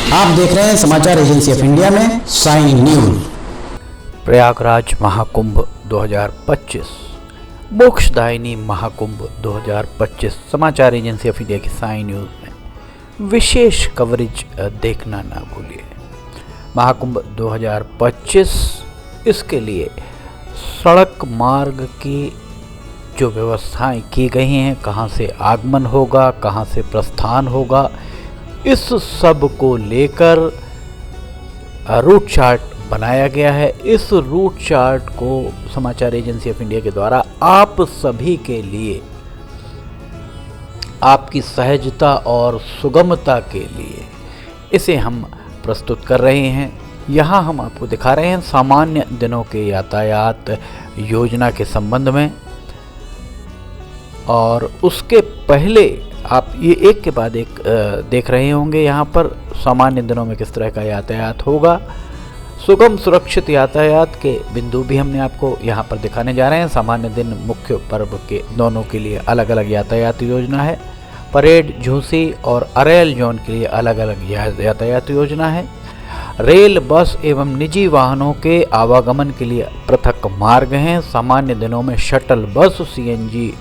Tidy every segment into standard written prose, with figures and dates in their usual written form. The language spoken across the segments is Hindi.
आप देख रहे हैं समाचार एजेंसी ऑफ इंडिया में साइन न्यूज। प्रयागराज महाकुंभ 2025 मोक्षदायिनी महाकुंभ 2025 समाचार एजेंसी ऑफ इंडिया की साइन न्यूज में विशेष कवरेज देखना ना भूलिए। महाकुंभ 2025 इसके लिए सड़क मार्ग की जो व्यवस्थाएं की गई हैं, कहां से आगमन होगा, कहां से प्रस्थान होगा, इस सब को लेकर रूट चार्ट बनाया गया है। इस रूट चार्ट को समाचार एजेंसी ऑफ इंडिया के द्वारा आप सभी के लिए, आपकी सहजता और सुगमता के लिए इसे हम प्रस्तुत कर रहे हैं। यहाँ हम आपको दिखा रहे हैं सामान्य दिनों के यातायात योजना के संबंध में, और उसके पहले आप ये एक के बाद एक देख रहे होंगे यहाँ पर सामान्य दिनों में किस तरह का यातायात होगा। सुगम सुरक्षित यातायात के बिंदु भी हमने आपको यहाँ पर दिखाने जा रहे हैं। सामान्य दिन मुख्य पर्व के दोनों के लिए अलग अलग यातायात योजना है। परेड, झूसी और अरेल जोन के लिए अलग अलग यातायात योजना है। रेल, बस एवं निजी वाहनों के आवागमन के लिए पृथक मार्ग हैं। सामान्य दिनों में शटल बस, सीएनजी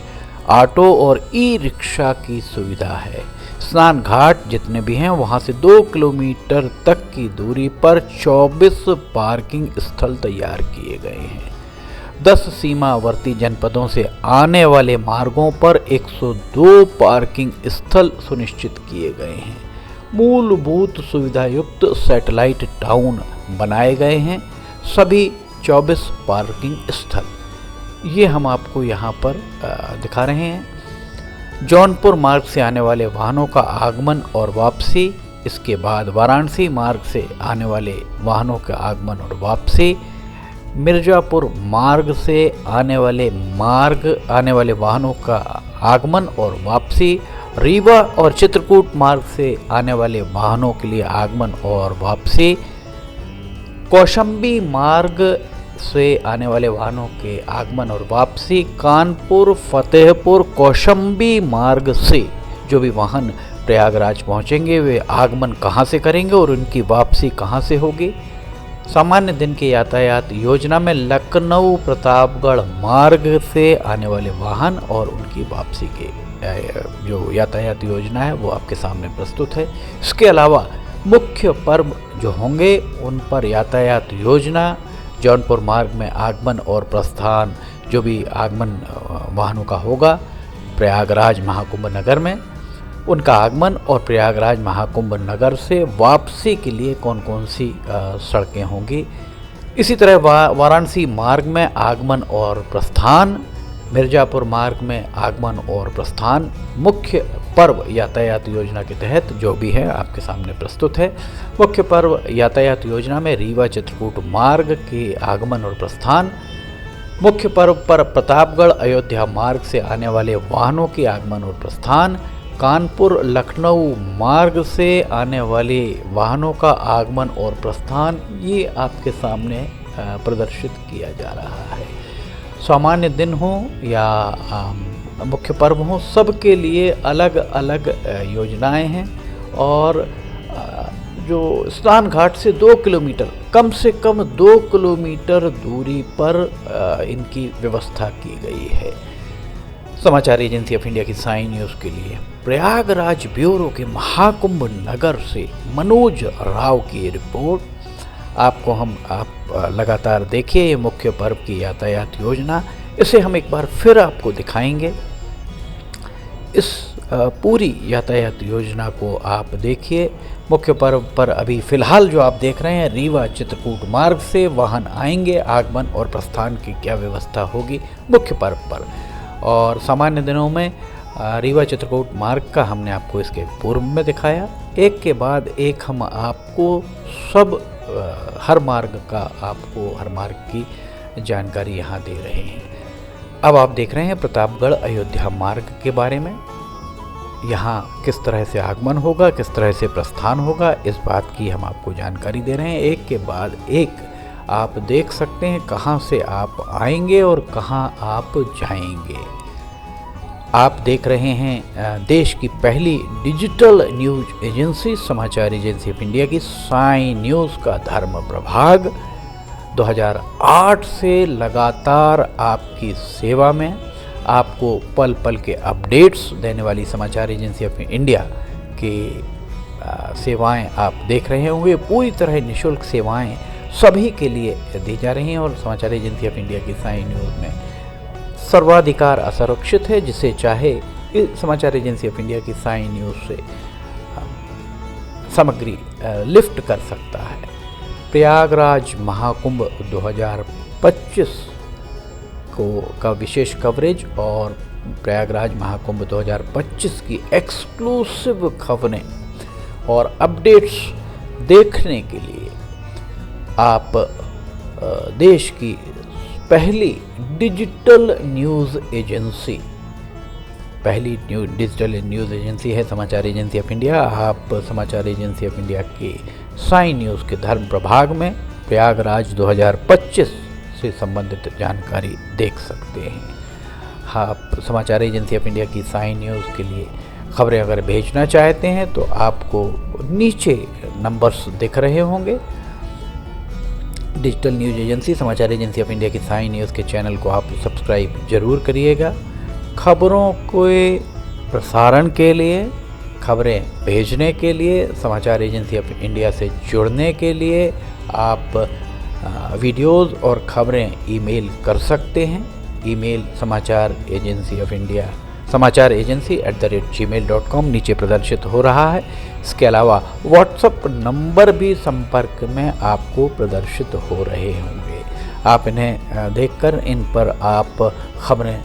ऑटो और ई रिक्शा की सुविधा है। स्नान घाट जितने भी हैं वहां से 2 किलोमीटर तक की दूरी पर 24 पार्किंग स्थल तैयार किए गए हैं। 10 सीमावर्ती जनपदों से आने वाले मार्गों पर 102 पार्किंग स्थल सुनिश्चित किए गए हैं। मूलभूत सुविधा युक्त सैटेलाइट टाउन बनाए गए हैं। सभी 24 पार्किंग स्थल ये हम आपको यहाँ पर दिखा रहे हैं। जौनपुर मार्ग से आने वाले वाहनों का आगमन और वापसी, इसके बाद वाराणसी मार्ग से आने वाले वाहनों का आगमन और वापसी, मिर्ज़ापुर मार्ग से आने वाले वाहनों का आगमन और वापसी, रीवा और चित्रकूट मार्ग से आने वाले वाहनों के लिए आगमन और वापसी, कौशाम्बी मार्ग से आने वाले वाहनों के आगमन और वापसी, कानपुर, फतेहपुर, कौशाम्बी मार्ग से जो भी वाहन प्रयागराज पहुंचेंगे वे आगमन कहां से करेंगे और उनकी वापसी कहां से होगी। सामान्य दिन के यातायात योजना में लखनऊ प्रतापगढ़ मार्ग से आने वाले वाहन और उनकी वापसी के जो यातायात योजना है वो आपके सामने प्रस्तुत है। इसके अलावा मुख्य पर्व जो होंगे उन पर यातायात योजना, जौनपुर मार्ग में आगमन और प्रस्थान, जो भी आगमन वाहनों का होगा प्रयागराज महाकुंभ नगर में, उनका आगमन और प्रयागराज महाकुंभ नगर से वापसी के लिए कौन कौन सी सड़कें होंगी। इसी तरह वाराणसी मार्ग में आगमन और प्रस्थान, मिर्ज़ापुर मार्ग में आगमन और प्रस्थान मुख्य पर्व यातायात योजना के तहत जो भी है आपके सामने प्रस्तुत है। मुख्य पर्व यातायात योजना में रीवा चित्रकूट मार्ग के आगमन और प्रस्थान, मुख्य पर्व पर प्रतापगढ़ अयोध्या मार्ग से आने वाले वाहनों के आगमन और प्रस्थान, कानपुर लखनऊ मार्ग से आने वाले वाहनों का आगमन और प्रस्थान, ये आपके सामने प्रदर्शित किया जा रहा है। सामान्य दिन हो या मुख्य पर्व हो, सबके लिए अलग अलग योजनाएं हैं। और जो स्नान घाट से 2 किलोमीटर, कम से कम 2 किलोमीटर दूरी पर इनकी व्यवस्था की गई है। समाचार एजेंसी ऑफ इंडिया की साइन न्यूज़ के लिए प्रयागराज ब्यूरो के महाकुंभ नगर से मनोज राव की रिपोर्ट। आपको आप लगातार देखिए ये मुख्य पर्व की यातायात योजना, इसे हम एक बार फिर आपको दिखाएंगे। इस पूरी यातायात योजना को आप देखिए। मुख्य पर्व पर अभी फ़िलहाल जो आप देख रहे हैं, रीवा चित्रकूट मार्ग से वाहन आएंगे, आगमन और प्रस्थान की क्या व्यवस्था होगी मुख्य पर्व पर। और सामान्य दिनों में रीवा चित्रकूट मार्ग का हमने आपको इसके पूर्व में दिखाया। एक के बाद एक हम आपको हर मार्ग की जानकारी यहाँ दे रहे हैं। अब आप देख रहे हैं प्रतापगढ़ अयोध्या मार्ग के बारे में। यहाँ किस तरह से आगमन होगा, किस तरह से प्रस्थान होगा, इस बात की हम आपको जानकारी दे रहे हैं। एक के बाद एक आप देख सकते हैं कहाँ से आप आएंगे और कहाँ आप जाएंगे। आप देख रहे हैं देश की पहली डिजिटल न्यूज एजेंसी समाचार एजेंसी ऑफ इंडिया की साई न्यूज़ का धर्म प्रभाग 2008 से लगातार आपकी सेवा में, आपको पल पल के अपडेट्स देने वाली समाचार एजेंसी ऑफ इंडिया की सेवाएं आप देख रहे होंगे। पूरी तरह निःशुल्क सेवाएं सभी के लिए दी जा रही हैं और समाचार एजेंसी ऑफ इंडिया की साई न्यूज़ में सर्वाधिकार असुरक्षित है। जिसे चाहे इस समाचार एजेंसी ऑफ इंडिया की साई न्यूज़ से सामग्री लिफ्ट कर सकता है। प्रयागराज महाकुंभ 2025 का विशेष कवरेज और प्रयागराज महाकुंभ 2025 की एक्सक्लूसिव खबरें और अपडेट्स देखने के लिए आप देश की पहली digital news agency, digital news agency है समाचार एजेंसी ऑफ इंडिया। आप समाचार एजेंसी ऑफ इंडिया के साई न्यूज़ के धर्म प्रभाग में प्रयागराज 2025 से संबंधित जानकारी देख सकते हैं। आप समाचार एजेंसी ऑफ इंडिया की साई न्यूज़ के लिए खबरें अगर भेजना चाहते हैं तो आपको नीचे नंबर्स दिख रहे होंगे। डिजिटल न्यूज़ एजेंसी समाचार एजेंसी ऑफ इंडिया की साई न्यूज़ के चैनल को आप सब्सक्राइब जरूर करिएगा। खबरों के प्रसारण के लिए, खबरें भेजने के लिए, समाचार एजेंसी ऑफ इंडिया से जुड़ने के लिए आप वीडियोस और खबरें ईमेल कर सकते हैं। ईमेल समाचार एजेंसी ऑफ इंडिया समाचार@gmail.com नीचे प्रदर्शित हो रहा है। इसके अलावा व्हाट्सएप नंबर भी संपर्क में आपको प्रदर्शित हो रहे होंगे। आप इन्हें देखकर इन पर आप खबरें,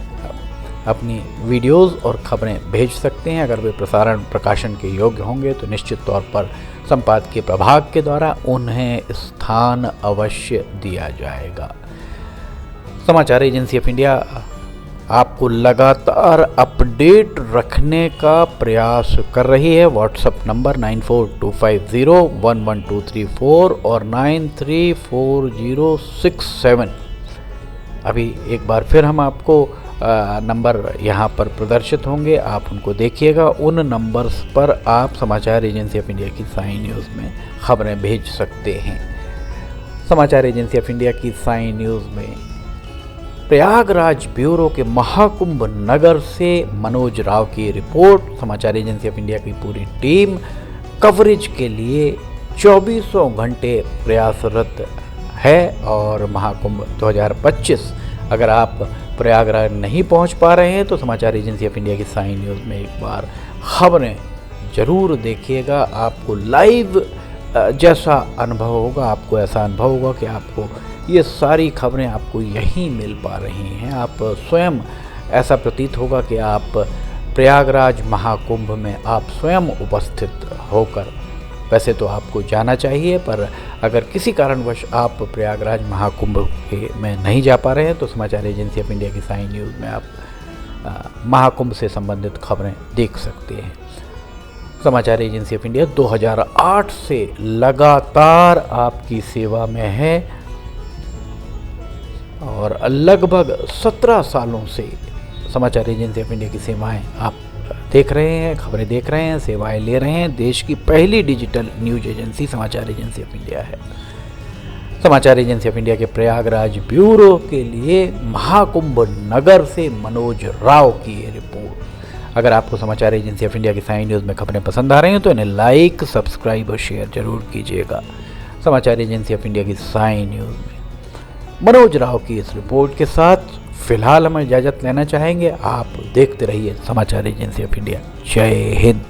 अपनी वीडियोस और खबरें भेज सकते हैं। अगर वे प्रकाशन के योग्य होंगे तो निश्चित तौर पर संपादकीय प्रभाग के द्वारा उन्हें स्थान अवश्य दिया जाएगा। समाचार एजेंसी ऑफ इंडिया आपको लगातार अपडेट रखने का प्रयास कर रही है। व्हाट्सएप नंबर 9425011234 और 934067। अभी एक बार फिर हम आपको नंबर यहाँ पर प्रदर्शित होंगे, आप उनको देखिएगा। उन नंबर्स पर आप समाचार एजेंसी ऑफ इंडिया की साई न्यूज़ में खबरें भेज सकते हैं। समाचार एजेंसी ऑफ इंडिया की साई न्यूज़ में प्रयागराज ब्यूरो के महाकुंभ नगर से मनोज राव की रिपोर्ट। समाचार एजेंसी ऑफ इंडिया की पूरी टीम कवरेज के लिए 24 घंटे प्रयासरत है। और महाकुंभ 2025 अगर आप प्रयागराज नहीं पहुंच पा रहे हैं तो समाचार एजेंसी ऑफ इंडिया की साई न्यूज़ में एक बार खबरें जरूर देखिएगा। आपको लाइव जैसा अनुभव होगा, आपको ऐसा अनुभव होगा कि आपको ये सारी खबरें आपको यहीं मिल पा रही हैं। आप स्वयं ऐसा प्रतीत होगा कि आप प्रयागराज महाकुंभ में आप स्वयं उपस्थित होकर, वैसे तो आपको जाना चाहिए, पर अगर किसी कारणवश आप प्रयागराज महाकुंभ में नहीं जा पा रहे हैं तो समाचार एजेंसी ऑफ इंडिया की साई न्यूज़ में आप महाकुंभ से संबंधित खबरें देख सकते हैं। समाचार एजेंसी ऑफ इंडिया 2008 से लगातार आपकी सेवा में है और लगभग 17 सालों से समाचार एजेंसी ऑफ इंडिया की सेवाएं आप देख रहे हैं, खबरें देख रहे हैं, सेवाएं ले रहे हैं। देश की पहली डिजिटल न्यूज एजेंसी समाचार एजेंसी ऑफ इंडिया है। समाचार एजेंसी ऑफ इंडिया के प्रयागराज ब्यूरो के लिए महाकुंभ नगर से मनोज राव की ये रिपोर्ट। अगर आपको समाचार एजेंसी ऑफ इंडिया की साई न्यूज़ में खबरें पसंद आ रही हैं तो इन्हें लाइक, सब्सक्राइब और शेयर जरूर कीजिएगा। समाचार एजेंसी ऑफ इंडिया की साई न्यूज़ में मनोज राव की इस रिपोर्ट के साथ फिलहाल हम इजाज़त लेना चाहेंगे। आप देखते रहिए समाचार एजेंसी ऑफ इंडिया। जय हिंद।